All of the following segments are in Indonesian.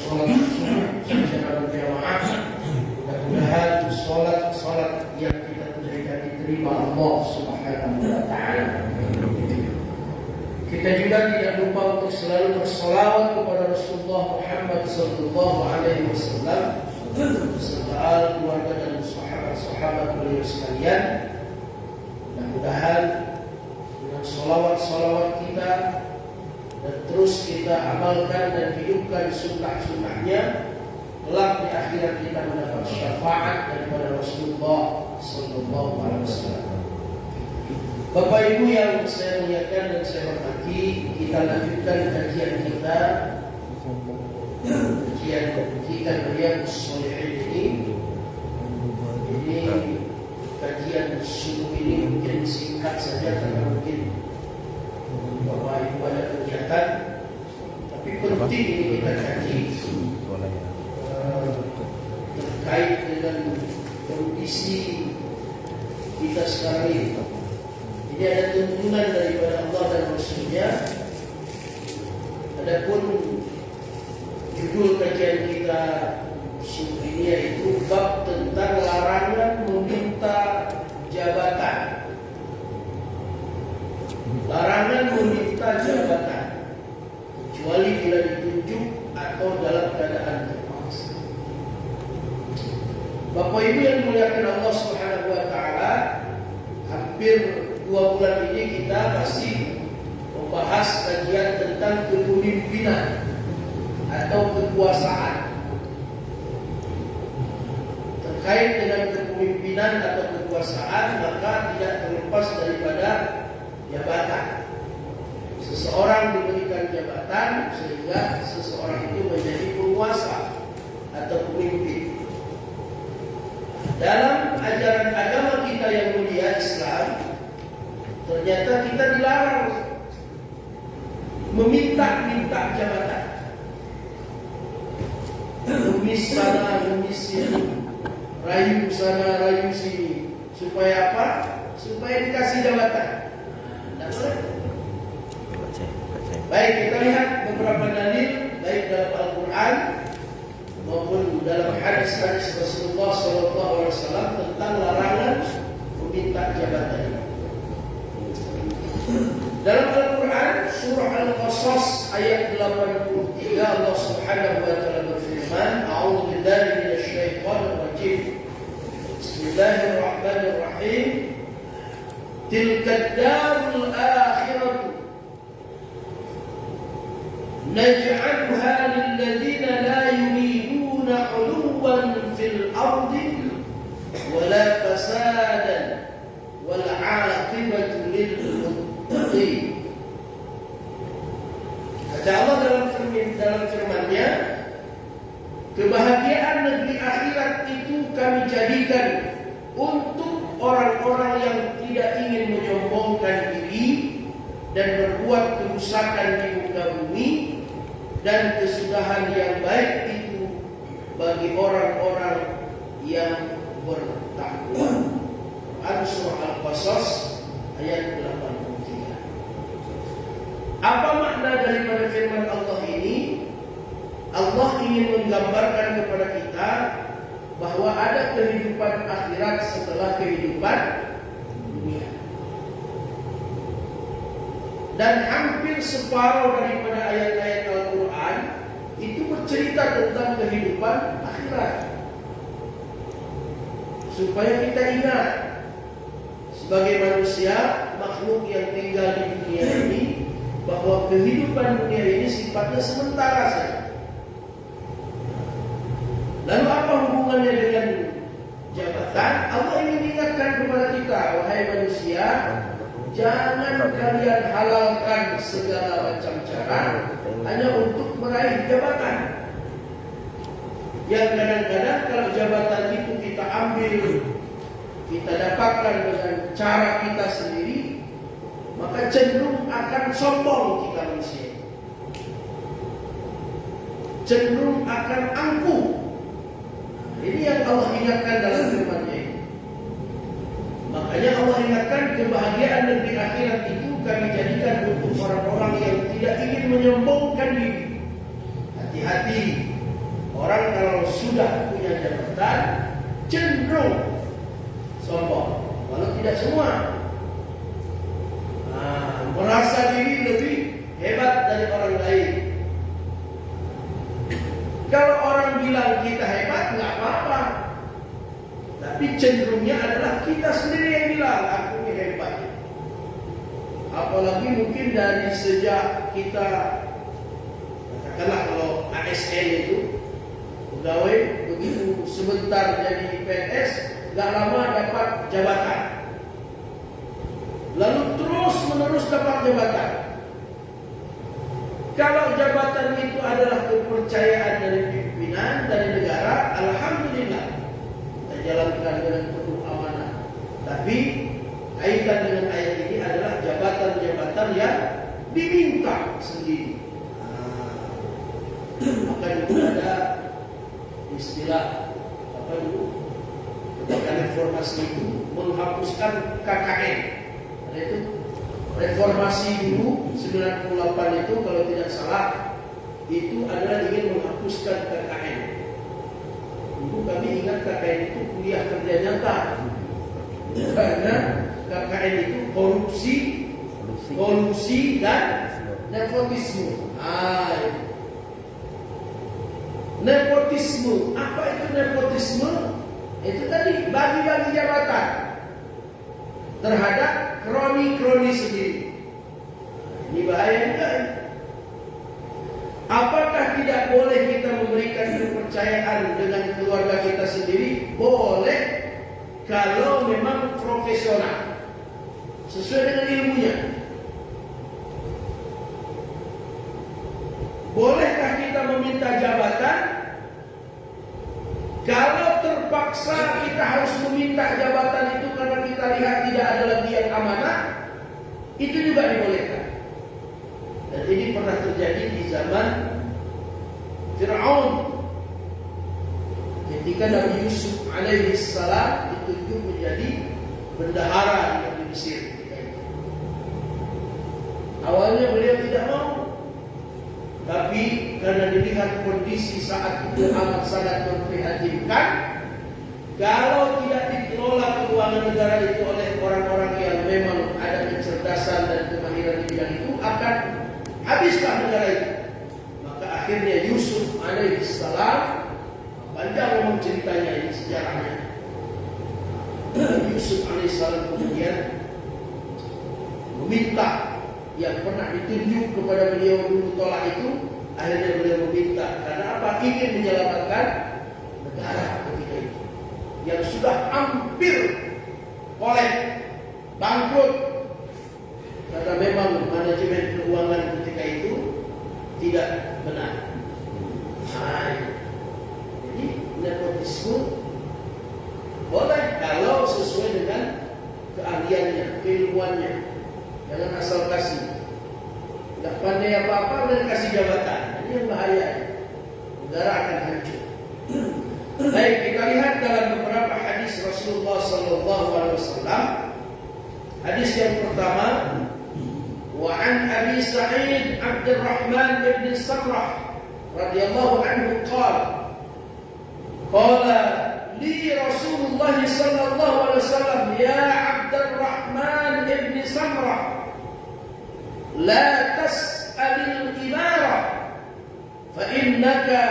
sholat secara berjamaah. Mudah-mudahan sholat yang kita tunaikan diterima Allah Subhanahu wa Ta'ala. Kita juga tidak lupa untuk selalu bersolawat kepada Rasulullah Muhammad Sallallahu Alaihi Wasallam serta keluarga dan sahabat-sahabat beliau sekalian. Mudah-mudahan dengan solawat kita dan terus kita amalkan dan hidupkan sunnah-sunnahnya, kelak di akhirat kita mendapat syafaat daripada Rasulullah Sallallahu Alaihi Wasallam. Bapak Ibu yang saya muliakan dan saya hormati, kita lanjutkan kajian kita, kajian Riyadhus Shalihin ini. Kajian subuh ini mungkin singkat saja karena mungkin Bapak Ibu ada kegiatan, tapi penting ini kita kaji terkait dengan kondisi kita sekarang ini. Ini ada tuntunan daripada Allah dan Rasulnya. Adapun judul kajian kita subuh ini yaitu bab tentang larangan meminta jabatan. Larangan meminta jabatan kecuali bila ditunjuk atau dalam keadaan terpaksa. Bapak Ibu yang dimuliakan Allah Subhanahu wa Ta'ala, hampir 2 bulan ini kita masih membahas kajian tentang kepemimpinan atau kekuasaan. Terkait dengan kepemimpinan atau kekuasaan, maka tidak terlepas daripada jabatan. Seseorang diberikan jabatan sehingga seseorang itu menjadi penguasa atau pemimpin. Dalam ajaran agama kita yang mulia Islam, ternyata kita dilarang meminta-minta jabatan. Numis sana, numis sini, rayu sana, rayu sini. Supaya apa? Supaya dikasih jabatan. Baik, kita lihat beberapa dalil baik dalam Al-Quran maupun dalam hadis-hadis Rasulullah SAW tentang larangan meminta jabatan. Dalam Al-Quran surah Al-Qasas ayat 83 Allah Subhanahu wa Ta'ala berfirman, A'udzu billahi minasy syaithanir rajim. Bismillahirrahmanirrahim. Tilkad darul akhiratu naj'alha lil ladzina la yuriduna 'uluwan fil ardi wala fasadan wal 'aqibatu lil muttaqin. Kata Allah dalam firman-Nya, kebahagiaan negeri akhirat itu kami jadikan untuk orang-orang yang tidak ingin menyombongkan diri dan berbuat kerusakan di muka bumi, dan kesudahan yang baik itu bagi orang-orang yang bertakwa. Surah Al-Qasas ayat 83. Apa makna daripada firman Allah ini? Allah ingin menggambarkan kepada kita bahwa ada kehidupan akhirat setelah kehidupan dunia. Dan hampir separuh daripada ayat-ayat Al-Quran itu bercerita tentang kehidupan akhirat. Supaya kita ingat, sebagai manusia, makhluk yang tinggal di dunia ini, bahwa kehidupan dunia ini sifatnya sementara saja. Lalu apa hubungannya dengan jabatan? Allah ingin mengingatkan kepada kita, wahai manusia, jangan kalian halalkan segala macam cara hanya untuk meraih jabatan. Yang kadang-kadang kalau jabatan itu kita ambil, kita dapatkan dengan cara kita sendiri, maka cenderung akan sombong kita manusia, cenderung akan angkuh. Ini yang Allah ingatkan dalam firman-Nya. Makanya Allah ingatkan kebahagiaan negeri akhirat itu kami jadikan untuk orang-orang yang tidak ingin menyombongkan diri. Hati-hati Orang kalau sudah punya jabatan cenderung sombong, walau tidak semua. Merasa diri lebih hebat dari orang lain. Kalau orang bilang kita hebat, nggak apa-apa. Tapi cenderungnya adalah kita sendiri yang bilang aku ini hebat. Apalagi mungkin dari sejak kita, katakanlah kalau ASN itu pegawai, begitu sebentar jadi PNS, nggak lama dapat jabatan. Lalu terus menerus dapat jabatan. Kalau jabatan itu adalah kepercayaan dari pimpinan, dari negara, alhamdulillah kita jalankan dengan penuh amanah. Tapi kaitan dengan ayat ini adalah jabatan-jabatan yang diminta sendiri. Maka itu ada istilah apa dulu? Ketika reformasi itu menghapuskan KKN. Itu reformasi dulu 98 itu kalau tidak salah itu adalah ingin menghapuskan KKN. Dulu kami ingat KKN itu kuliah kerja nyata, karena KKN itu kolusi dan nepotisme. Nepotisme, apa itu nepotisme? Itu tadi bagi-bagi jabatan terhadap kroni-kroni sendiri. Ini bahaya juga. Apakah tidak boleh kita memberikan kepercayaan dengan keluarga kita sendiri? Boleh, kalau memang profesional, sesuai dengan ilmunya. Bolehkah kita meminta jabatan? Kalau terpaksa kita harus meminta jabatan itu karena kita lihat tidak ada lagi yang amanah, itu juga dibolehkan. Dan ini pernah terjadi di zaman Fir'aun, ketika Nabi Yusuf alaihissalam ditunjuk menjadi bendahara di negeri Mesir. Awalnya beliau tidak mau, tapi karena dilihat kondisi saat itu amat sangat memprihatinkan, kalau tidak dikelola keuangan negara itu oleh orang-orang yang memang ada kecerdasan dan kemahiran di bidang itu, akan habislah negara itu. Maka akhirnya Yusuf alaihissalam, panjang ngomong ceritanya ini, sejarahnya. Yusuf alaihissalam kemudian meminta yang pernah ditunjuk kepada beliau dulu tolak itu, akhirnya beliau meminta karena apa? Ingin menyelamatkan negara ketika itu yang sudah hampir bangkrut karena memang manajemen keuangan ketika itu tidak benar. Jadi nepotisme boleh kalau sesuai dengan keahliannya, keilmuannya. Jangan asal kasih. Tidak pandai apa-apa dan kasih jabatan. Ini yang bahaya. Negara akan hancur. Baik, kita lihat dalam beberapa hadis Rasulullah SAW. Hadis yang pertama, wa an Abi Sa'id Abdurrahman bin Samrah radhiyallahu anhu qala li Rasulullah sallallahu alaihi wasallam ya Abdurrahman bin Samrah la tas'alil imara fa innaka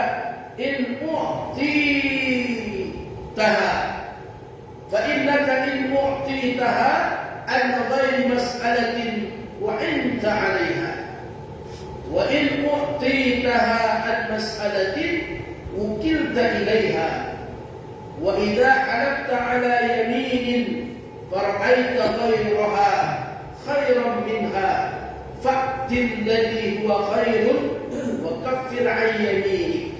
in mu'titaha an ghairi mas'alatin wa anta 'alayha wa in mu'titaha an mas'alatin wukilta ilayha wa idza halafta 'ala yaminin fara'aita ghayraha khairan minha fa'til ladhi huwa khairun wa kaffir 'an yaminik.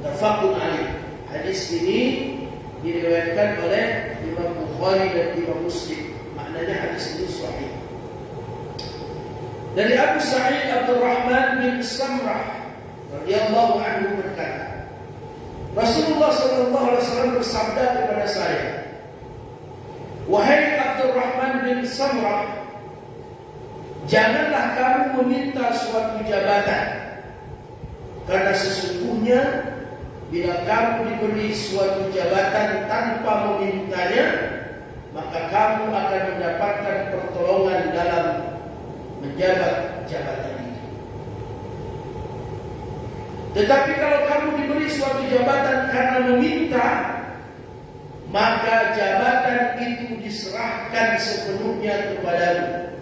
Tafaqun alaih. Hadis ini diriwayatkan oleh Imam Bukhari dan Imam Muslim. Maknanya hadis ini sahih. Dari Abu Sa'id Abdurrahman bin Samrah radhiyallahu anhu berkata, Rasulullah sallallahu alaihi wasallam bersabda kepada saya, wahai Abdurrahman bin Samrah, janganlah kamu meminta suatu jabatan, karena sesungguhnya bila kamu diberi suatu jabatan tanpa memintanya, maka kamu akan mendapatkan pertolongan dalam menjabat jabatan itu. Tetapi kalau kamu diberi suatu jabatan karena meminta, maka jabatan itu diserahkan sepenuhnya kepadamu.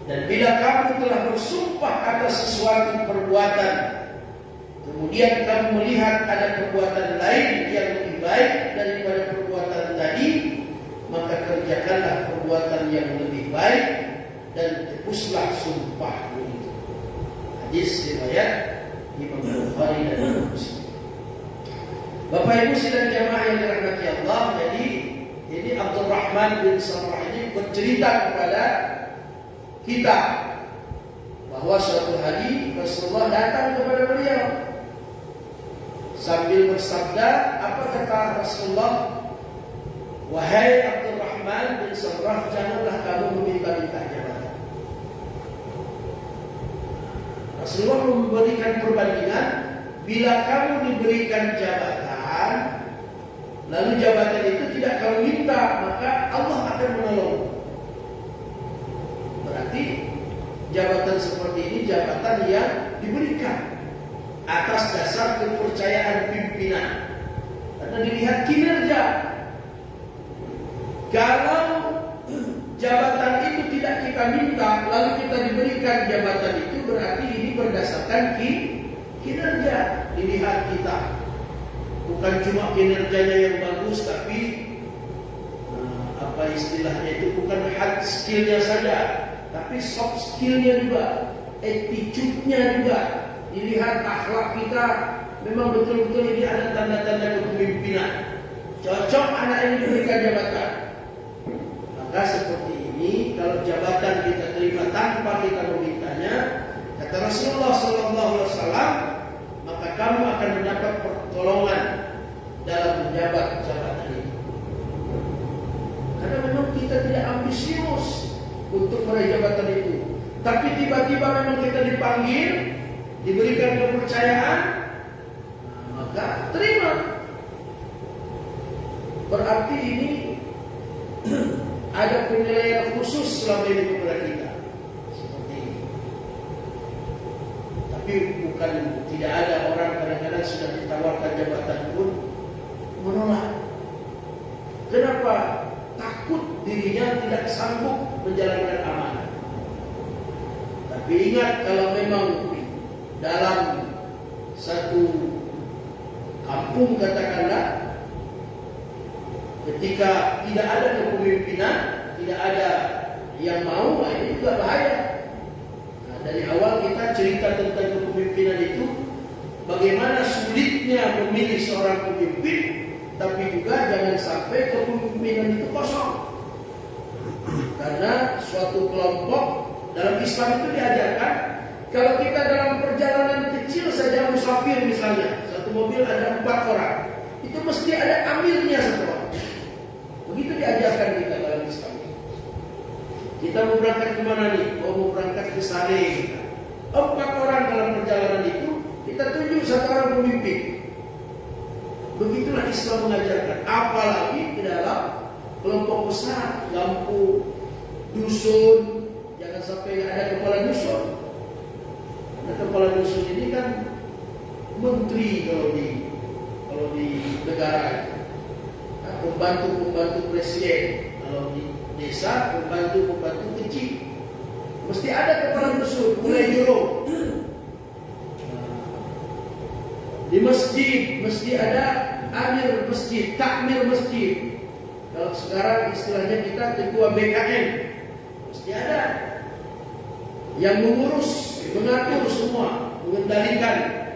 Dan bila kamu telah bersumpah atas sesuatu perbuatan, kemudian kamu melihat ada perbuatan lain yang lebih baik daripada perbuatan tadi, maka kerjakanlah perbuatan yang lebih baik dan tebuslah sumpahmu itu. Hadis riwayat Imam Bukhari dan Imam Muslim. Bapak Ibu sidang jamaah yang dirahmati Allah, jadi ini Abdurrahman bin Samrah ini bercerita kepada kita bahwa suatu hari Rasulullah datang kepada beliau sambil bersabda, apa kata Rasulullah? Wahai Abdurrahman bin Samrah, janganlah kamu meminta-minta jabatan. Rasulullah memberikan perbandingan, bila kamu diberikan jabatan, lalu jabatan itu tidak kamu minta, maka Allah akan menolong. Berarti jabatan seperti ini jabatan yang diberikan atas dasar kepercayaan pimpinan, karena dilihat kinerja. Kalau jabatan itu tidak kita minta, lalu kita diberikan jabatan itu, berarti ini berdasarkan kinerja. Dilihat kita, bukan cuma kinerjanya yang bagus, tapi apa istilahnya itu, bukan hard skillnya saja, tapi soft skillnya juga, attitude-nya juga. Dilihat akhlak kita, memang betul-betul ini ada tanda-tanda kepemimpinan. Cocok anak ini diberikan jabatan. Maka seperti ini, kalau jabatan kita terima tanpa kita memintanya, kata Rasulullah SAW, maka kamu akan mendapat pertolongan dalam menjabat jabatan itu. Karena memang kita tidak ambisius untuk meraih jabatan itu, tapi tiba-tiba memang kita dipanggil, diberikan kepercayaan, maka terima. Berarti ini ada penilaian khusus selama ini kepada kita. Seperti ini. Tapi bukan tidak ada orang kadang-kadang sudah ditawarkan jabatan pun menolak. Kenapa? Takut dirinya tidak sanggup menjalankan amanah. Tapi ingat, kalau memang dalam satu kampung katakanlah, ketika tidak ada kepemimpinan, tidak ada yang mau, ini juga bahaya. Nah, dari awal kita cerita tentang kepemimpinan itu, bagaimana sulitnya memilih seorang pemimpin, tapi juga jangan sampai kepemimpinan itu kosong. Karena suatu kelompok dalam Islam itu diajarkan, kalau kita dalam perjalanan kecil saja musafir misalnya, satu mobil ada 4 orang, itu mesti ada amirnya 1 orang. Begitu diajarkan kita dalam Islam. Kita mau berangkat kemana nih? Mau berangkat ke Sare. 4 orang dalam perjalanan itu, kita tunjuk 1 orang pemimpin. Begitulah Islam mengajarkan. Apalagi di dalam kelompok besar, lampu, dusun, jangan sampai ada kepala dusun. Karena kepala dusun ini kan menteri kalau di negara itu. Pembantu presiden. Kalau di desa, pembantu kecil. Mesti ada kepala dusun, mulai jurung. Di masjid mesti ada amir masjid, takmir masjid. Kalau sekarang istilahnya kita ketua BKM, mesti ada yang mengurus, mengatur semua, mengendalikan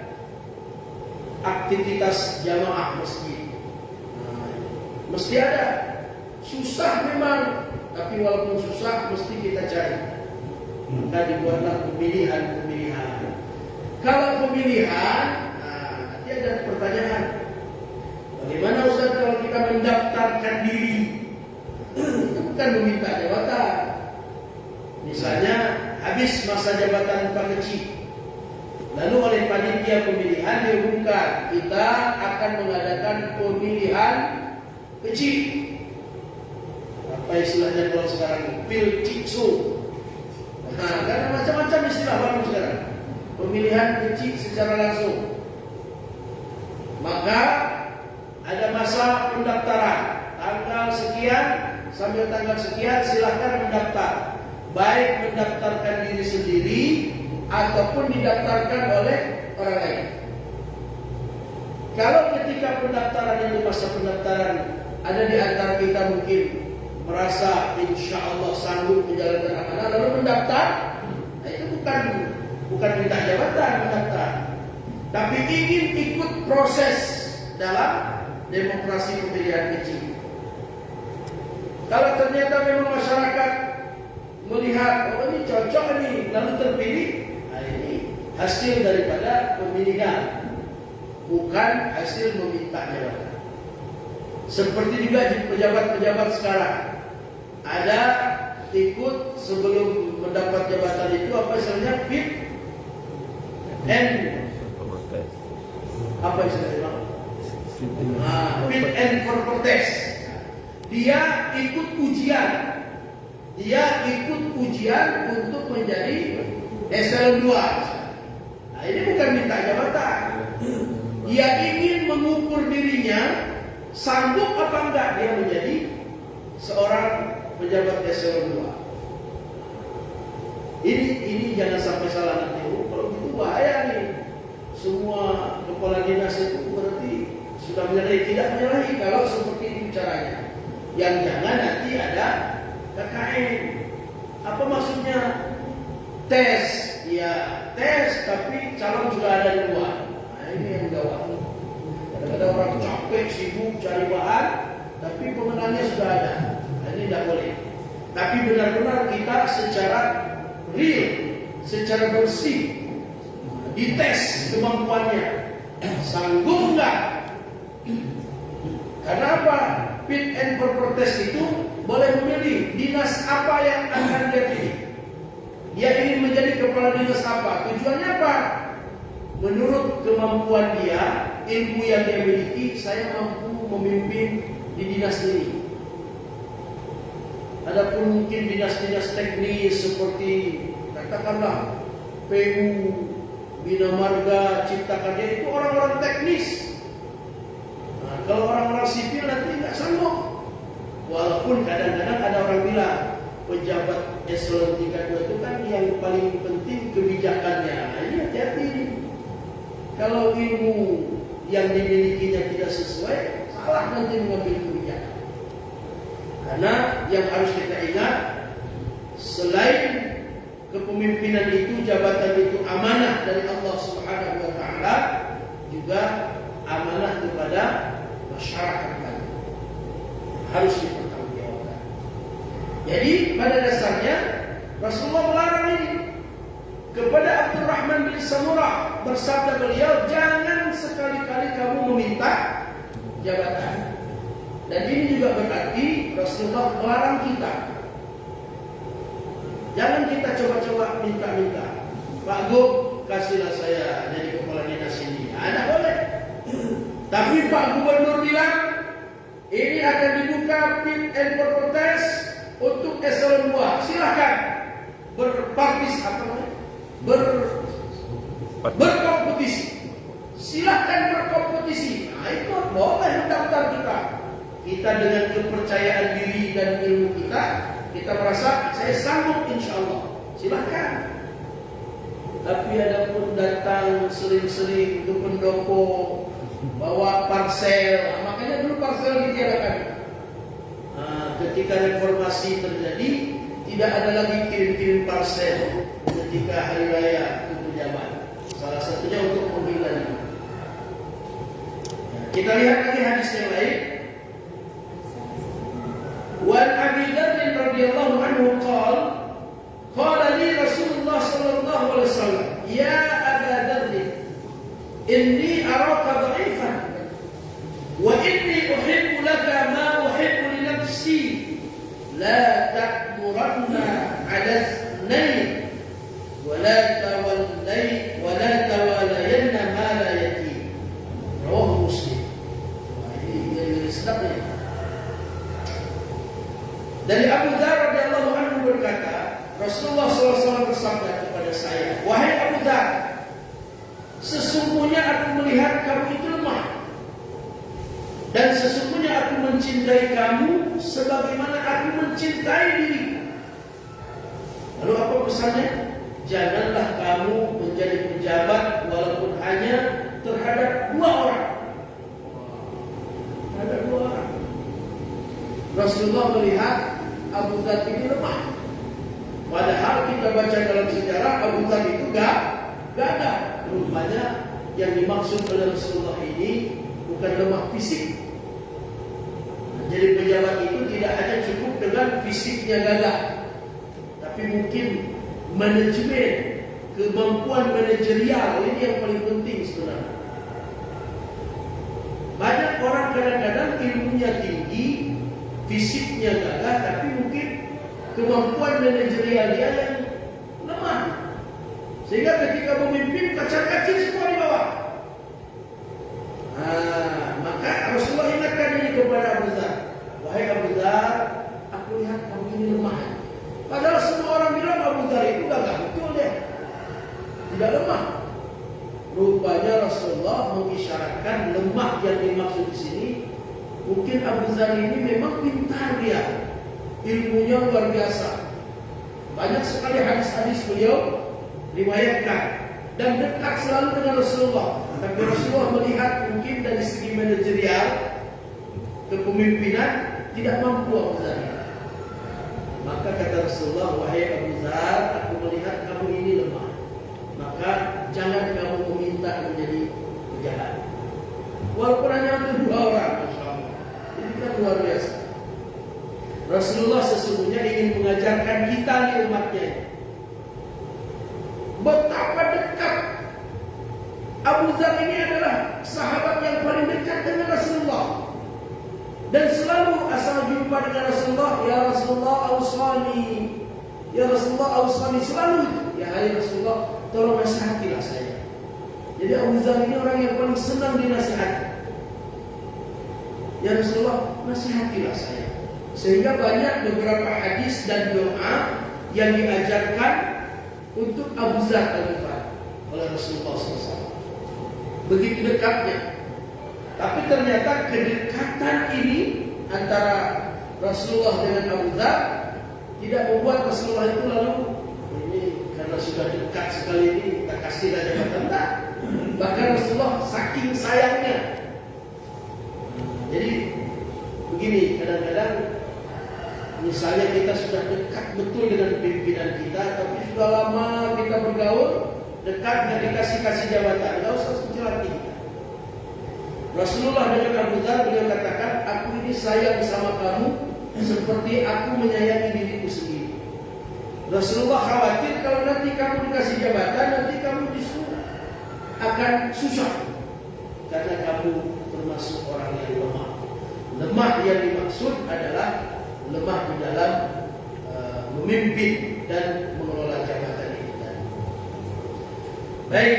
aktivitas jamaah masjid. Mesti ada. Susah memang, tapi walaupun susah mesti kita cari. Maka dibuatlah pemilihan. Kalau pemilihan, nanti ada pertanyaan. Bagaimana Ustaz kalau kita mendaftarkan diri? Itu bukan meminta jabatan. Misalnya habis masa jabatan Pak Kecil, Lalu oleh panitia pemilihan diumumkan kita akan mengadakan pemilihan kecil. Apa istilahnya kalau sekarang? Pilciksu. Nah, karena macam-macam istilah baru sekarang. Pemilihan kecil secara langsung. Maka ada masa pendaftaran. Tanggal sekian sampai tanggal sekian silahkan mendaftar. Baik mendaftarkan diri sendiri ataupun didaftarkan oleh orang lain. Kalau ketika pendaftaran itu masa pendaftaran ada di antara kita mungkin merasa insya Allah sanggup menjalankan amanah lalu mendaftar, nah itu bukan minta jabatan mendaftar, tapi ingin ikut proses dalam demokrasi pemilihan kecil. Kalau ternyata memang masyarakat melihat oh ini cocok nih lalu terpilih, nah ini hasil daripada pemilihan, bukan hasil meminta jabatan. Seperti juga di pejabat-pejabat sekarang ada ikut sebelum mendapat jabatan itu apa istilahnya fit and apa istilahnya fit and proper test. Dia ikut ujian. Dia ikut ujian untuk menjadi eselon 2. Nah, ini bukan minta jabatan. Dia ingin mengukur dirinya sanggup apa enggak dia menjadi seorang pejabat eselon 2. Ini jangan sampai salah nanti. Oh, kalau gitu bahaya nih. Semua kepala dinas itu berarti sudah menyalahi, tidak menyalahi kalau seperti itu caranya. Yang jangan nanti ada KKN. Apa maksudnya? Tes, ya tes, tapi calon sudah ada di luar. Nah ini yang gawat. Kadang-kadang orang capek, sibuk cari bahan, tapi pemenangnya sudah ada. Nah, ini tidak boleh. Tapi benar-benar kita secara real, secara bersih, dites kemampuannya. Sanggup enggak? Karena apa? Fit and proper test itu boleh memilih dinas apa yang akan dia pilih. Dia ingin menjadi kepala dinas apa? Tujuannya apa? Menurut kemampuan dia, ilmu yang dia miliki, saya mampu memimpin di dinas ini. Adapun mungkin dinas-dinas teknis seperti katakanlah PU, Bina Marga, Cipta Karya itu orang-orang teknis. Nah, kalau orang-orang sipil nanti nggak sanggup. Walaupun kadang-kadang ada orang bilang pejabat eselon 3 itu kan yang paling penting kebijakannya. Nah, ini hati-hati. Kalau ilmu yang dimilikinya tidak sesuai, salah nanti mengambil kebijakan. Karena yang harus kita ingat, selain kepemimpinan itu, jabatan itu amanah dari Allah Subhanahu wa taala, juga amanah kepada masyarakat kita. Harus dipertanggungjawabkan. Jadi pada dasarnya Rasulullah melarang ini. Kepada Abdurrahman bin Samurah bersabda beliau, jangan sekali-kali kamu meminta jabatan. Dan ini juga berarti Rasulullah melarang kita. Jangan kita coba-coba minta-minta. Pak Gub, kasihlah saya jadi kepala dinas ini. Tidak boleh. Tapi Pak Gubernur bilang, ini akan dibuka fit and proper test untuk eselon 2. Silahkan berkompetisi. Silahkan berkompetisi. Nah itu boleh mendaftar kita. Kita dengan kepercayaan diri dan ilmu kita merasa saya sanggup insya Allah. Silahkan. Tapi ada pun datang sering-sering ke pendopo bawa parsel. Nah, makanya dulu parsel ditiadakan. Nah, ketika reformasi terjadi, tidak ada lagi kirim-kirim parsel ketika hari raya ke pejabat. Salah satunya untuk pemilu. Kita lihat lagi hadis yang lain. Wan Abi Dzar radhiyallahu anhu qala li Rasulullah sallallahu alaihi wasallam, ya Aba Dzar, inni araka dha'ifan wa inni uhibbu laka ma uhibbu li nafsi, la ta'muranna 'ala ithnain wa la Abu Dzar radhiyallahu anhu berkata, Rasulullah SAW bersabda kepada saya, wahai Abu Dzar, sesungguhnya aku melihat kamu itu lemah, dan sesungguhnya aku mencintai kamu sebagaimana aku mencintai diriku. Lalu apa pesannya? Janganlah kamu menjadi pejabat walaupun hanya terhadap 2 orang. Terhadap 2 orang. Rasulullah melihat Abu Dzar ini lemah. Padahal kita baca dalam sejarah Abu Dzar itu gagah. Rupanya yang dimaksud oleh Rasulullah ini bukan lemah fisik. Jadi pejabat itu tidak hanya cukup dengan fisiknya gagah, tapi mungkin manajemen, kemampuan manajerial ini yang paling penting sebenarnya. Banyak orang kadang-kadang ilmunya tinggi, fisiknya gagah, tapi mungkin kemampuan manajerial dia yang lemah. Sehingga ketika memimpin kacang-kacang semua di bawah. Maka Rasulullah ingatkan ini kepada Abu Dzar. Wahai Abu Dzar, aku lihat kamu ini lemah. Padahal semua orang bilang Abu Dzar itu gagah betul dia. Tidak lemah. Rupanya Rasulullah mengisyaratkan lemah yang dimaksud di sini. Mungkin Abu Dzar ini memang pintar dia. Ilmunya luar biasa. Banyak sekali hadis-hadis beliau riwayatkan dan dekat selalu dengan Rasulullah. Tapi Rasulullah melihat mungkin dari segi manajerial, kepemimpinan tidak mampu Abu Dzar. Maka kata Rasulullah, wahai Abu Dzar, aku melihat kamu ini lemah. Maka jangan kamu meminta menjadi pejabat. Walaupun hanya untuk 2 orang, insyaallah. Ini kan luar biasa. Rasulullah sesungguhnya ingin mengajarkan kita di umatnya betapa dekat. Abu Dzar ini adalah sahabat yang paling dekat dengan Rasulullah, dan selalu asal jumpa dengan Rasulullah, ya Rasulullah awsani, ya Rasulullah awsani, selalu itu. Ya hai Rasulullah, tolong nasihatilah saya. Jadi Abu Dzar ini orang yang paling senang dinasihati. Ya Rasulullah, nasihatilah saya. Sehingga banyak beberapa hadis dan doa yang diajarkan untuk Abu Dzar al-Ghifari oleh Rasulullah SAW. Begitu dekatnya. Tapi ternyata kedekatan ini antara Rasulullah dengan Abu Dzar tidak membuat Rasulullah itu lalu ini karena sudah dekat sekali ini kita kasih aja jabatan. Bahkan Rasulullah saking sayangnya. Jadi begini, kadang-kadang misalnya kita sudah dekat betul dengan pimpinan kita, tapi sudah lama kita bergaul, dekat dan dikasih jabatan, tidak usah kecil hati kita. Rasulullah dengan Abu Dzar beliau katakan, aku ini sayang sama kamu seperti aku menyayangi diriku sendiri. Rasulullah khawatir kalau nanti kamu dikasih jabatan, nanti kamu disuruh akan susah karena kamu termasuk orang yang lemah. Lemah yang dimaksud adalah lemah di dalam memimpin dan mengelola jabatan ini. Baik.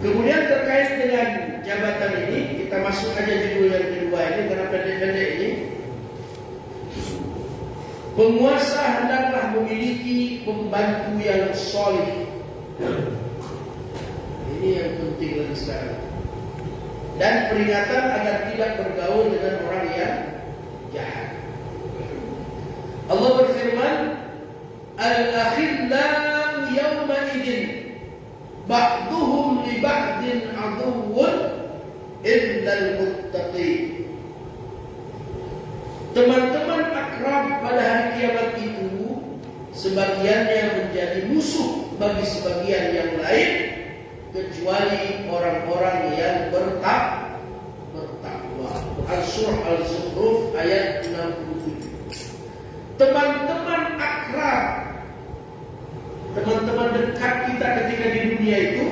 Kemudian terkait dengan jabatan ini, kita masuk aja judul yang kedua ini karena pendek-pendek ini. Penguasa hendaklah memiliki pembantu yang soleh. Ini yang penting lagi sekarang. Dan peringatan agar tidak bergaul dengan orang yang jahat. Allah berfirman, Al-akhillau yawma idin ba'duhum li ba'din aduwwun illal muttaqin. Teman-teman akrab pada hari kiamat itu sebagiannya menjadi musuh bagi sebagian yang lain kecuali orang-orang yang bertakwa. Al-Surah Al-Zukhruf ayat 67. Teman-teman akrab, teman-teman dekat kita ketika di dunia itu,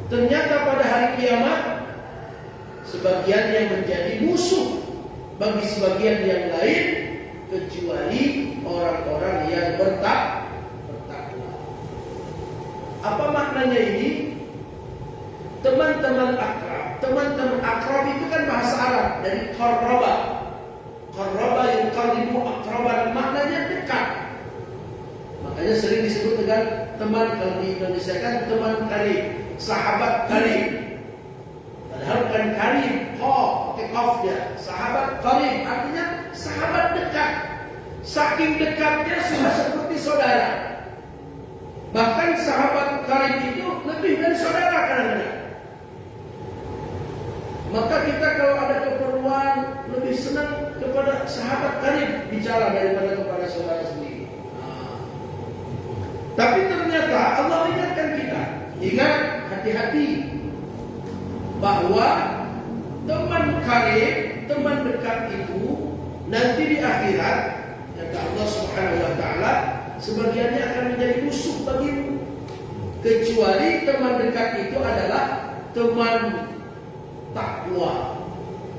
ternyata pada hari kiamat sebagiannya menjadi musuh bagi sebagian yang lain kecuali orang-orang yang bertakwa. Apa maknanya ini? Teman-teman akrab. Teman-teman akrab itu kan bahasa Arab dari qarraba. Qarraba yuqarribu aqraban, maknanya dekat. Makanya sering disebut dengan teman, kalau di Indonesia kan teman karib, sahabat karib. Padahal bukan karib, pakai qaf dia. Sahabat karib artinya sahabat dekat. Saking dekatnya sudah seperti saudara. Bahkan sahabat karib itu lebih dari saudara kadang-kadang. Maka kita kalau ada keperluan lebih senang kepada sahabat karib bicara daripada kepada saudara sendiri. Tapi ternyata Allah ingatkan kita, ingat, hati-hati, bahwa teman karib, teman dekat itu nanti di akhirat, kata Allah Subhanahu wa taala, sebagiannya akan menjadi musuh bagimu, kecuali teman dekat itu adalah teman takwa,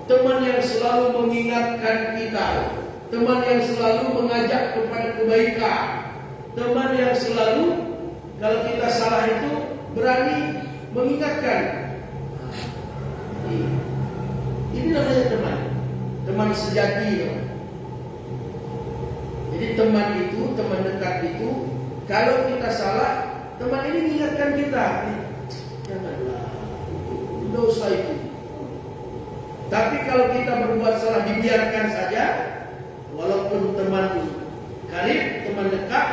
teman yang selalu mengingatkan kita, teman yang selalu mengajak kepada kebaikan, teman yang selalu kalau kita salah itu berani mengingatkan. Ini namanya teman, teman sejati. Jadi teman itu, teman dekat itu, kalau kita salah, teman ini mengingatkan kita, janganlah, dosa itu. Tapi kalau kita berbuat salah dibiarkan saja, walaupun teman karib, teman dekat,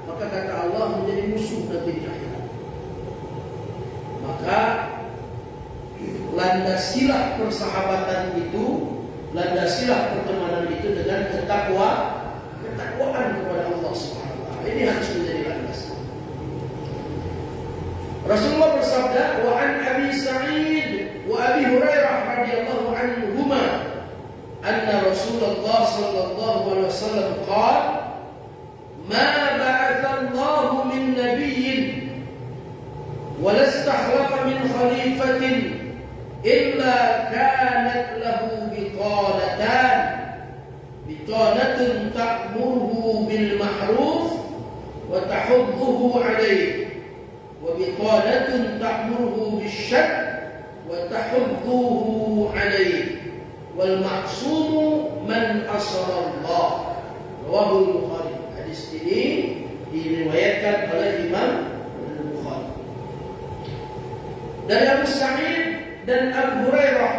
maka kata Allah menjadi musuh nanti di akhirat. Maka landasilah persahabatan itu, landasilah pertemanan itu dengan ketakwaan kepada Allah Subhanahu wa taala. Ini harus menjadi landasan. Rasulullah bersabda, wa an Abi Sa'id wa Abi Hurairah radhiyallahu anhuma anna Rasulullah sallallahu alaihi wasallam qala ma ba'atha Allah min nabiyyin wa la istakhlafa min khalifatin illa kanat lahu bitanatun ta'muruhu bil ma'ruf wa tahudduhu alayhi wa bitanatun ta'muruhu bis syarr wa tahudduhu alayhi wal ma'sumu man asara Allah. Rawahul Bukhari. Hadis ini diriwayatkan oleh Imam Bukhari. Dari Abu Sa'id dan Abu Hurairah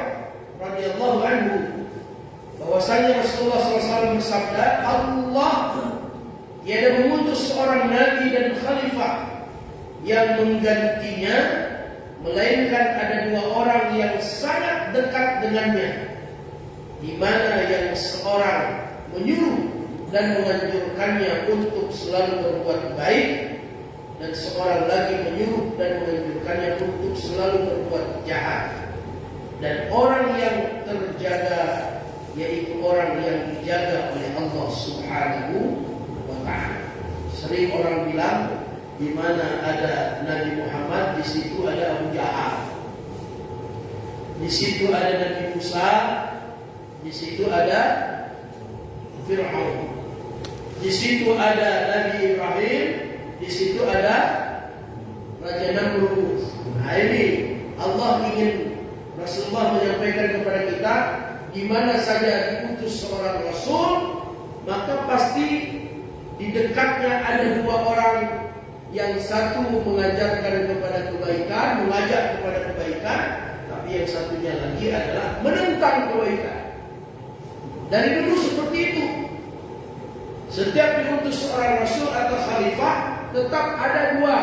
radhiyallahu anhu bahwasanya Rasulullah SAW bersabda, Allah tiada mengutus seorang nabi dan khalifah yang menggantinya, melainkan ada dua orang yang sangat dekat dengannya, di mana yang seorang menyuruh dan menganjurkannya untuk selalu berbuat baik, dan seorang lagi menyuruh dan menganjurkannya untuk selalu berbuat jahat. Dan orang yang terjaga yaitu orang yang dijaga oleh Allah Subhanahu wa taala. Sering orang bilang, di mana ada Nabi Muhammad, di situ ada Abu Jahal. Di situ ada Nabi Musa, di situ ada Fir'aun. Di situ ada Nabi Ibrahim, di situ ada Raja Namrud. Nah, ini Allah ingin Rasulullah menyampaikan kepada kita, di mana saja diutus seorang Rasul, maka pasti di dekatnya ada dua orang, yang satu mengajarkan kepada kebaikan, mengajak kepada kebaikan, tapi yang satunya lagi adalah menentang kebaikan. Dari dulu seperti itu. Setiap diutus seorang Rasul atau khalifah, tetap ada dua.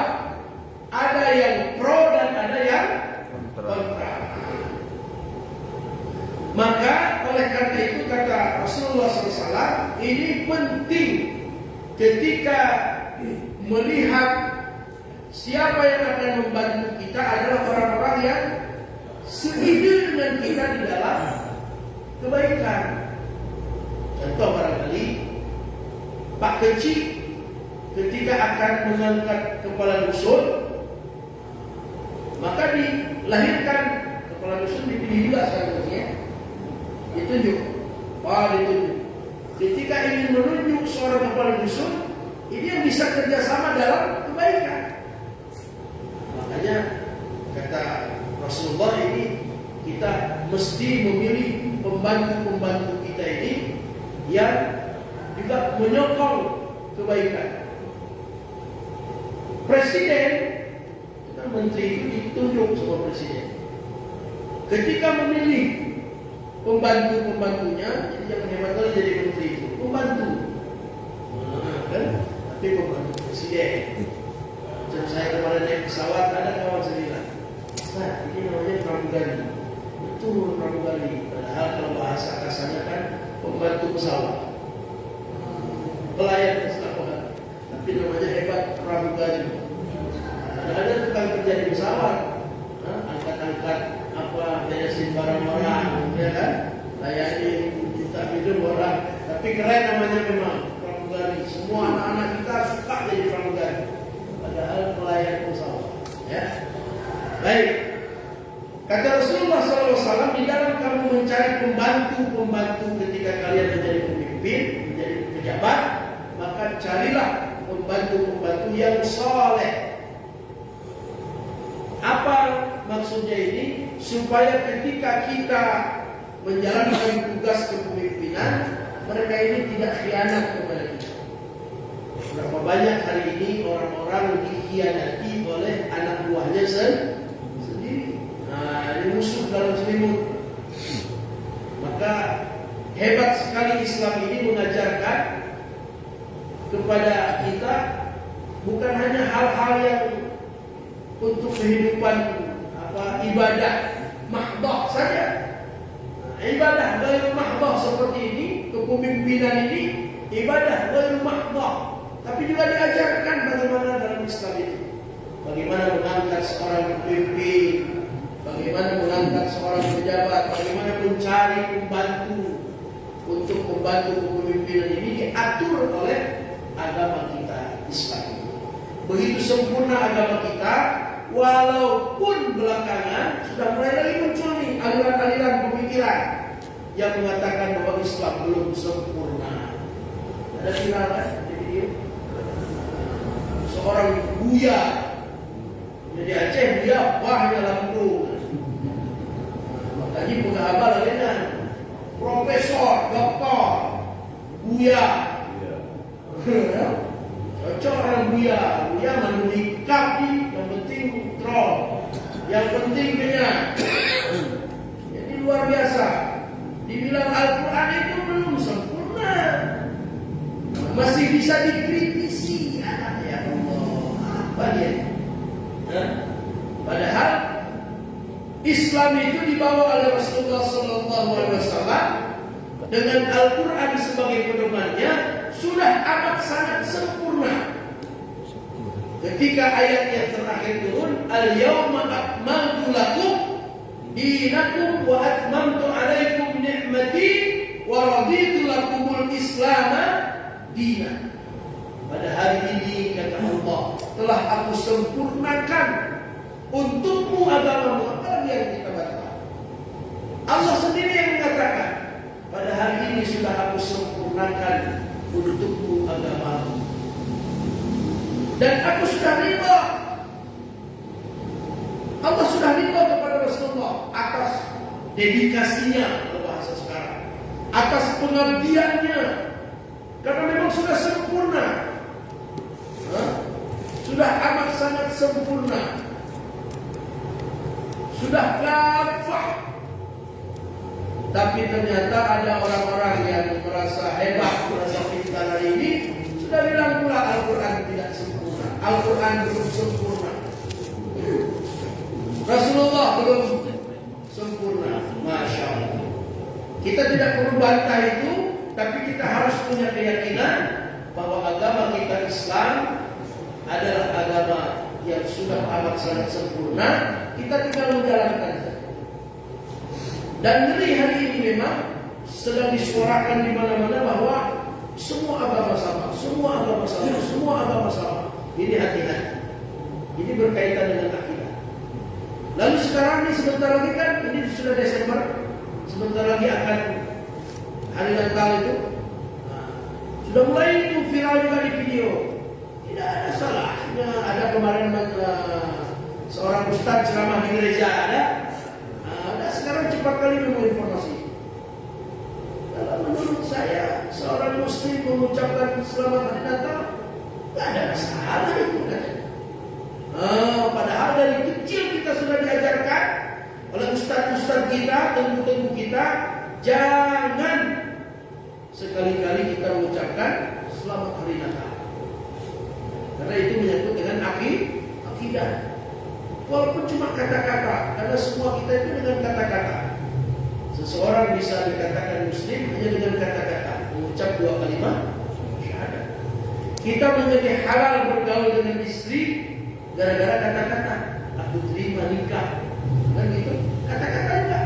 Ada yang pro dan ada yang kontra. Maka oleh karena itu kata Rasulullah SAW, ini penting ketika melihat siapa yang akan membantu kita adalah orang-orang yang seide dengan kita di dalam kebaikan. Contoh barangkali Pak Kecik ketika akan mengangkat kepala dusun, maka dilahirkan kepala dusun dipilih juga seharusnya, ditunjuk, ditunjuk. Ketika ingin menunjuk seorang kepala dusun, ini yang bisa kerjasama dalam kebaikan. Makanya kata Rasulullah, ini kita mesti memilih pembantu-pembantu kita ini yang juga menyokong kebaikan. Presiden, kita menteri itu ditunjuk sama presiden. Ketika memilih pembantu-pembantunya, jadi yang hebat kali jadi menteri itu pembantu, kan? Tapi pembantu presiden. Dan saya kemarin naik pesawat, ada kawan saya bilang, "Nah, ini namanya pramugari." Betul, pramugari. Padahal kalau bahasa kasarnya kan pembantu pesawat, pelayan pesawat. Tapi namanya hebat, pramugari. Ada tukang kerja di pesawat, angkat-angkat beresin barang orang, ya kan? Layani minta minum orang. Tapi keren namanya memang pramugari. Semua anak-anak kita suka jadi pramugari. Padahal pelayan pesawat. Ya, baik. Kata Rasulullah SAW, di dalam kamu mencari pembantu ketika kalian menjadi pemimpin, menjadi pejabat, maka carilah pembantu yang soleh. Apa maksudnya ini? Supaya ketika kita menjalankan tugas kepemimpinan, mereka ini tidak khianat kepada kita. Berapa banyak hari ini orang-orang dikhianati oleh anak buahnya sendiri. Nah, ini musuh dalam selimut. Maka hebat sekali Islam ini mengajarkan kepada kita bukan hanya hal-hal yang untuk kehidupan ibadah mahdoh saja. Ibadah ghairu mahdoh seperti ini, kepemimpinan ini ibadah ghairu mahdoh. Tapi juga diajarkan bagaimana dalam Islam itu, bagaimana mengangkat seorang pemimpin, bagaimana mengangkat seorang pejabat, bagaimana mencari pembantu untuk membantu kepemimpinan ini diatur oleh agama kita Islam. Begitu sempurna agama kita, walaupun belakangan sudah mulai lagi muncul nih aliran-aliran pemikiran yang mengatakan bahwa Islam belum sempurna. Ada viral kan di video? Seorang buya, jadi Aceh buya, wahnya lampu. Makanya punya abal dengan profesor, doktor, buya. Cocok orang buya menduduki kaki, yang penting troll, yang penting kenyang. Jadi luar biasa. Dibilang Al-Quran itu belum sempurna, masih bisa dikritisi. Ya Allah, apa dia? Padahal Islam itu dibawa oleh Rasulullah SAW dengan Al-Quran sebagai pedomannya sudah amat sangat sempurna. Ketika ayat yang terakhir turun, al-yawma akmaltu lakum dinakum wa atmamtu alaikum ni'mati wa raditu lakumul islama dinan. Pada hari ini kata Allah, telah aku sempurnakan untukmu agamamu. Apa yang kita baca? Allah sendiri yang mengatakan, pada hari ini sudah aku sempurnakan untukmu agamamu. Dan aku sudah ridha. Allah sudah ridha kepada Rasulullah atas dedikasinya, kalau bahasa sekarang, atas pengabdiannya, karena memang sudah sempurna. Sudah amat sangat sempurna. Sudah kafah. Tapi ternyata ada orang-orang yang merasa hebat, merasa pintar hari ini, sudah bilang pula Al-Quran tidak sempurna, Al-Quran belum sempurna, Rasulullah belum sempurna. Masya Allah. Kita tidak perlu bantah itu, tapi kita harus punya keyakinan bahwa agama kita Islam adalah agama yang sudah amat sangat sempurna. Kita tinggal menjalankan. Dan ngeri hari ini memang sedang disuarakan di mana-mana bahwa semua agama sama, semua agama sama, semua agama sama. Ini hati-hati. Ini berkaitan dengan akidah. Lalu sekarang ini sebentar lagi kan, ini sudah Desember, sebentar lagi akan hari Natal itu. Sudah mulai itu viral juga di video. Tidak ada salahnya. Ada kemarin seorang ustaz ceramah di gereja ada. Sekarang cepat kali menunggu informasi. Kalau menurut saya muslim mengucapkan selamat hari Natal, nggak ada masalah itu katanya. Padahal dari kecil kita sudah diajarkan oleh ustaz-ustaz kita, tengku-tengku kita, jangan sekali-kali kita mengucapkan selamat hari Natal, karena itu menyangkut dengan akidah. Walaupun cuma kata-kata, karena semua kita itu dengan kata-kata. Seseorang bisa dikatakan muslim hanya dengan kata-kata, mengucap 2 kalimat syahadat. Kita menjadi halal bergaul dengan istri gara-gara kata-kata. Aku terima nikah, kan gitu, kata-kata enggak.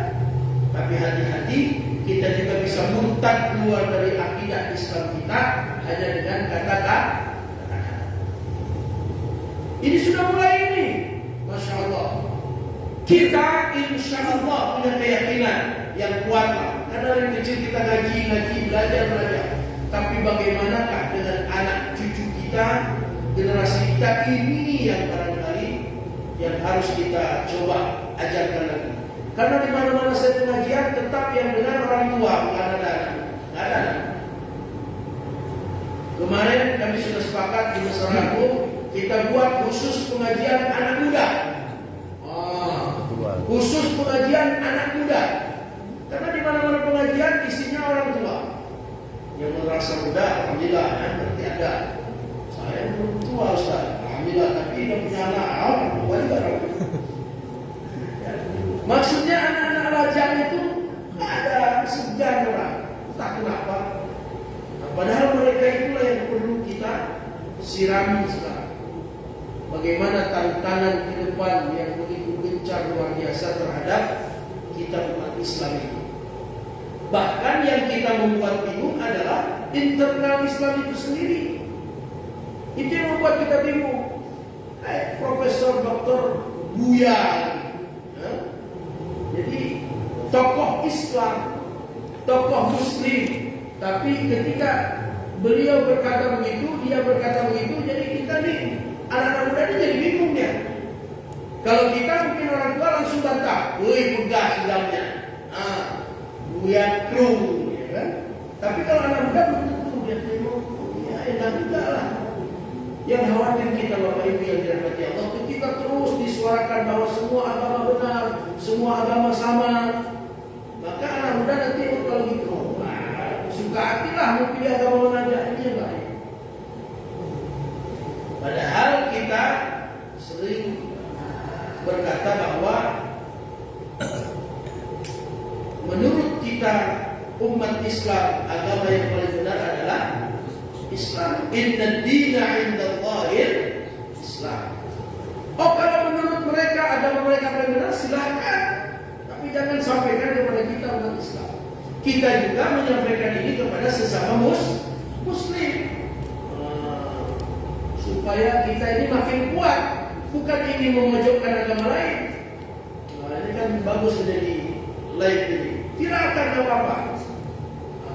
Tapi hati-hati, kita juga bisa murtad keluar dari akidah Islam kita hanya dengan kata-kata. Ini sudah mulai ini, Masya Allah. Kita insya Allah punya keyakinan yang kuat, karena dari kecil kita ngaji, belajar. Tapi bagaimanakah dengan anak cucu kita, generasi kita ini yang barangkali yang harus kita coba ajarkan lagi. Karena di mana-mana saya pengajian tetap yang dengar orang tua, bukan ada anak. Nggak ada anak. Kemarin kami sudah sepakat di Mesra Agung kita buat khusus pengajian anak muda. Khusus pengajian anak muda. Karena di mana-mana pengajian isinya orang tua. Yang merasa muda, alhamdulillah, berarti ada. Saya belum tua Ustaz, alhamdulillah, tapi tidak punya anak, tua juga. Maksudnya anak-anak lajang itu nggak ada segan orang, tak kenapa. Padahal mereka itulah yang perlu kita sirami sekarang. Bagaimana tantangan ke depan yang begitu gencar luar biasa terhadap kita umat Islam ini. Bahkan yang kita membuat bingung adalah internal Islam itu sendiri. Itu yang membuat kita bingung. Kayak Profesor Dr. Buya, ya? Jadi tokoh Islam, tokoh Muslim, tapi ketika beliau berkata begitu, dia berkata begitu, jadi kita nih anak-anak muda ini jadi bingung ya. Kalau kita mungkin orang tua langsung bantah, woi pegas Islamnya, buya kru, ya kan? Tapi kalau anak muda belum tentu dia terima, ya enak juga lah. Yang khawatir kita Bapak Ibu yang dirahmati Allah, kita terus disuarakan bahwa semua agama benar, semua agama sama. Maka anak muda nanti kalau gitu, suka hatilah mau pilih agama mana aja, ini yang baik. Padahal kita sering berkata bahwa menurut kita umat Islam, agama yang paling benar adalah Islam. Inna dina indallahil Islam. Oh, kalau menurut mereka agama mereka paling benar, silahkan. Tapi jangan sampaikan kepada kita umat Islam. Kita juga menyampaikan ini kepada sesama Muslim, supaya kita ini makin kuat. Bukan ini memojokkan agama lain. Ini kan bagus menjadi live ini. Tidak akan apa-apa.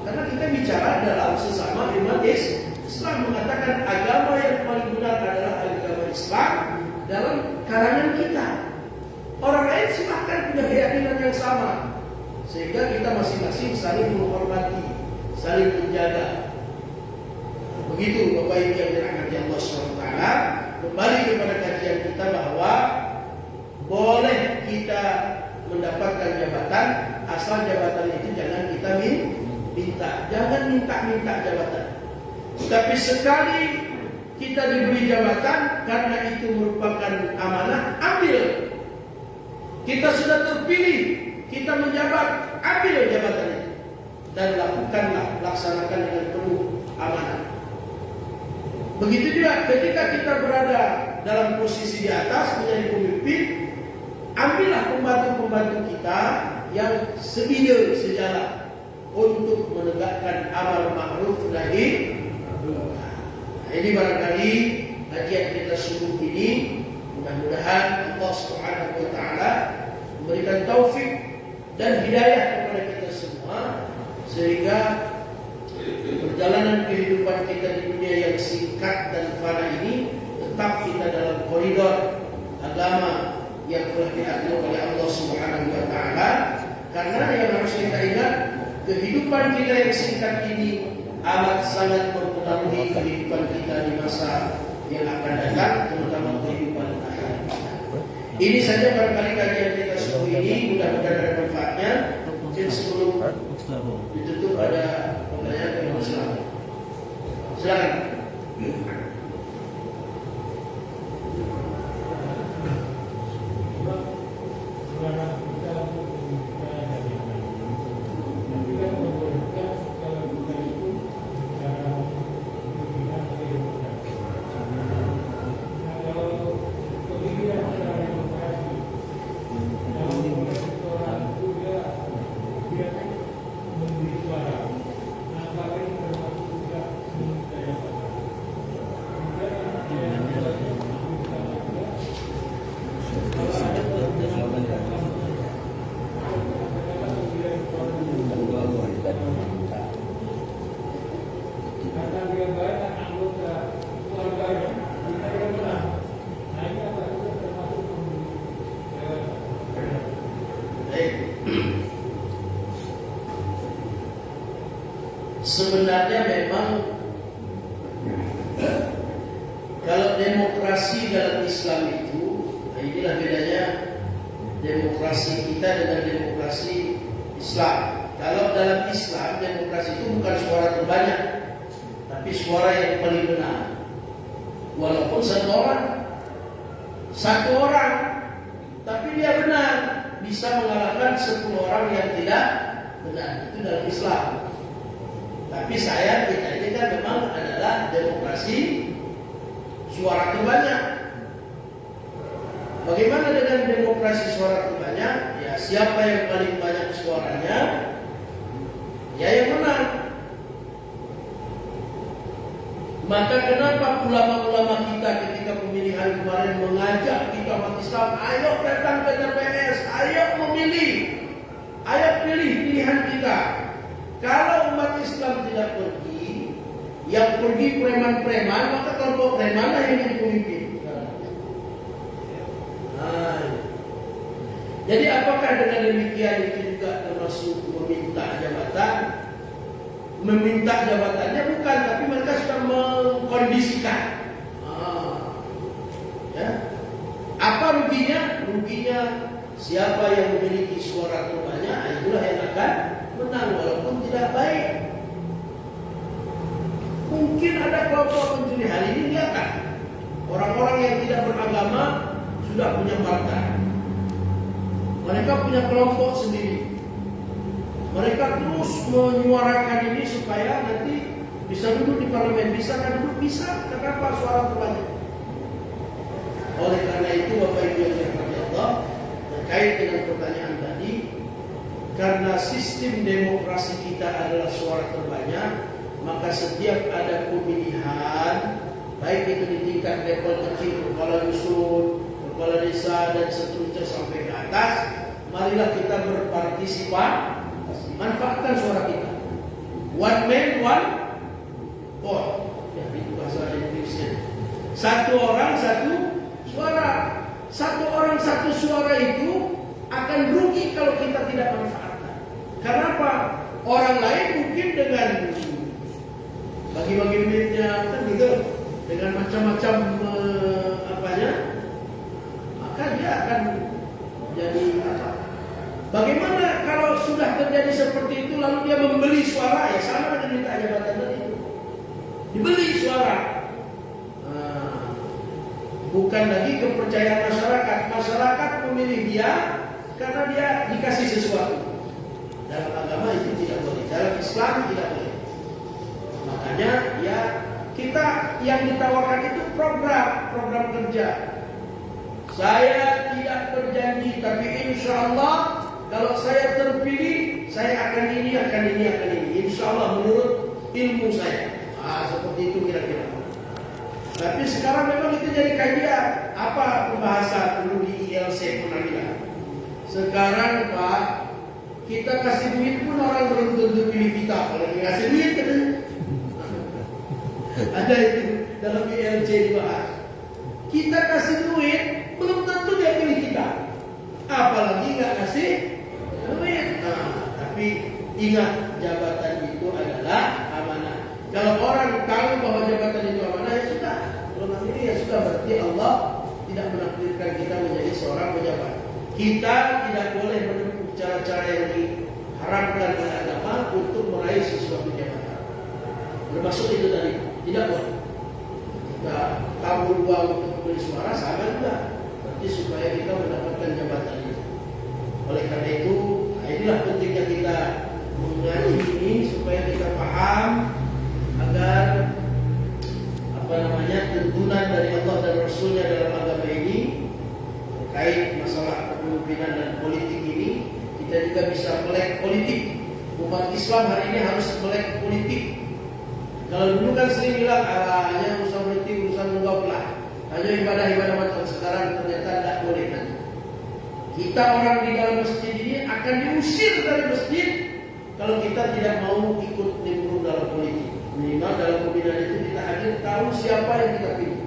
Karena kita bicara dalam sesama umat Islam, mengatakan agama yang paling benar adalah agama Islam dalam kalangan kita. Orang lain silahkan punya keyakinan yang sama, sehingga kita masing-masing saling menghormati, saling menjaga. Begitu Bapak Ibu yang dirahmati Allah SWT. Kembali kepada kajian kita bahwa boleh kita mendapatkan jabatan, asal jabatan itu jangan kita minta. Jangan minta jabatan. Tapi sekali kita diberi jabatan karena itu merupakan amanah, ambil. Kita sudah terpilih, kita menjabat, ambil jabatan itu dan lakukanlah, laksanakan dengan penuh amanah. Begitu juga ketika kita berada dalam posisi di atas menjadi pemimpin, ambillah pembantu-pembantu kita yang seide sejalan untuk menegakkan amar ma'ruf nahi munkar. Ini barangkali kajian kita subuh ini, mudah-mudahan Allah Subhanahu wa taala memberikan taufik dan hidayah kepada kita semua, sehingga perjalanan kehidupan kita di dunia yang singkat dan fana ini tetap kita dalam koridor agama yang telah diatur oleh Allah Subhanahu wa taala. Karena yang harus kita ingat, kehidupan kita yang singkat ini amat sangat mempengaruhi kehidupan kita di masa yang akan datang, terutama kehidupan akhirat kita. Ini saja barangkali kajian kita subuh ini, mudah-mudahan ada manfaatnya. Mungkin sebelum ditutup ada pertanyaan dari masyarakat. Silakan. Sebenarnya memang kalau demokrasi dalam Islam itu, inilah bedanya demokrasi kita dengan demokrasi Islam. Kalau dalam Islam demokrasi itu bukan suara terbanyak, tapi suara yang paling benar. Walaupun satu orang, tapi dia benar, bisa mengalahkan 10 orang yang tidak benar. Itu dalam Islam. Tapi kita ini kan memang adalah demokrasi suara terbanyak. Bagaimana dengan demokrasi suara terbanyak? Ya, siapa yang paling banyak suaranya, ya yang menang. Maka kenapa ulama-ulama kita ketika pemilihan kemarin mengajak kita umat Islam, ayo datang ke TPS, ayo memilih, ayo pilih pilihan kita. Kalau umat Islam tidak pergi, yang pergi preman-preman, maka kelompok preman lah yang jadi pemimpin. Jadi apakah dengan demikian itu juga termasuk meminta jabatan? Meminta jabatannya bukan, tapi mereka sudah mengkondisikan. Ya. Apa ruginya? Ruginya siapa yang memiliki suara terbanyak, itulah yang akan menang walaupun tidak baik. Mungkin ada kelompok mencuri hal ini, lihatlah orang-orang yang tidak beragama sudah punya partai. Mereka punya kelompok sendiri. Mereka terus menyuarakan ini supaya nanti bisa duduk di parlemen. Bisa kan duduk? Bisa. Kenapa suara terbanyak? Oleh karena itu Bapak Ibu yang dirahmati Allah, terkait dengan pertanyaan tadi, karena sistem demokrasi kita adalah suara terbanyak, maka setiap ada pemilihan, baik itu di tingkat level kecil, kepala dusun, kepala desa dan seterusnya sampai ke atas, marilah kita berpartisipasi, manfaatkan suara kita. One man, one vote. Ya, itu bahasa Inggrisnya. Satu orang, satu suara. Satu orang, satu suara itu akan rugi kalau kita tidak manfaatkan. Karena apa? Orang lain mungkin dengan bagi-bagi duitnya kan gitu, dengan macam-macam maka dia akan jadi apa? Bagaimana kalau sudah terjadi seperti itu lalu dia membeli suara? Ya sama dengan minta jabatan tadi itu, dibeli suara. Bukan lagi kepercayaan masyarakat. Masyarakat memilih dia karena dia dikasih sesuatu. Dalam agama itu tidak boleh, dalam Islam tidak boleh. Makanya ya kita yang ditawarkan itu program kerja. Saya tidak berjanji, tapi insya Allah kalau saya terpilih, saya akan ini. Insya Allah menurut ilmu saya. Seperti itu kira-kira. Tapi sekarang memang itu jadi kajian. Apa pembahasan dulu di ILC pernah bilang. Sekarang Pak, kita kasih duit pun orang belum tentu pilih kita. Kalau dikasih duit katanya. Ada itu dalam ILC dibahas. Kita kasih duit, belum tentu dia pilih kita. Apalagi nggak kasih duit. Tapi ingat, jabatan itu adalah amanah. berarti Allah tidak menakdirkan kita menjadi seorang pejabat. Kita tidak boleh menempuh cara-cara yang diharamkan oleh agama untuk meraih sesuatu jabatan. Termasuk itu tadi, tidak boleh. Kita tabur uang untuk membeli suara, sama juga. Berarti supaya kita mendapatkan jabatan itu. Oleh karena itu, inilah pentingnya kita mengaji ini supaya kita paham agar tuntunan dari Allah dan Rasulnya dalam agama ini terkait masalah kepemimpinan dan politik ini, kita juga bisa melek politik. Umat Islam hari ini harus melek politik. Kalau dulu kan sering bilang hanya urusan politik, urusan menggaul, hanya ibadah-ibadah macam sekarang ternyata tidak boleh kan. Kita orang di dalam masjid ini akan diusir dari masjid kalau kita tidak mau ikut nimbrung dalam politik. Minimal dalam pembinaan itu kita hadir tahu siapa yang kita pilih.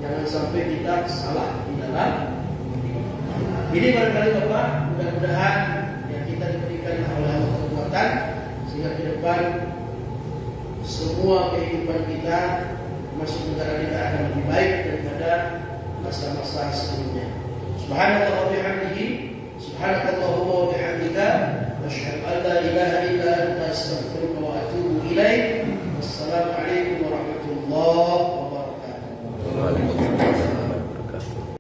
Jangan sampai kita salah di dalam ini. Barangkali Bapak, mudah-mudahan yang kita diberikan oleh Allah kekuatan sehingga ke depan semua kehidupan kita masuk negara kita akan lebih baik daripada masa-masa sebelumnya. Subhanallah wa bihamdihi, subhanakallahumma wa bihamdihi.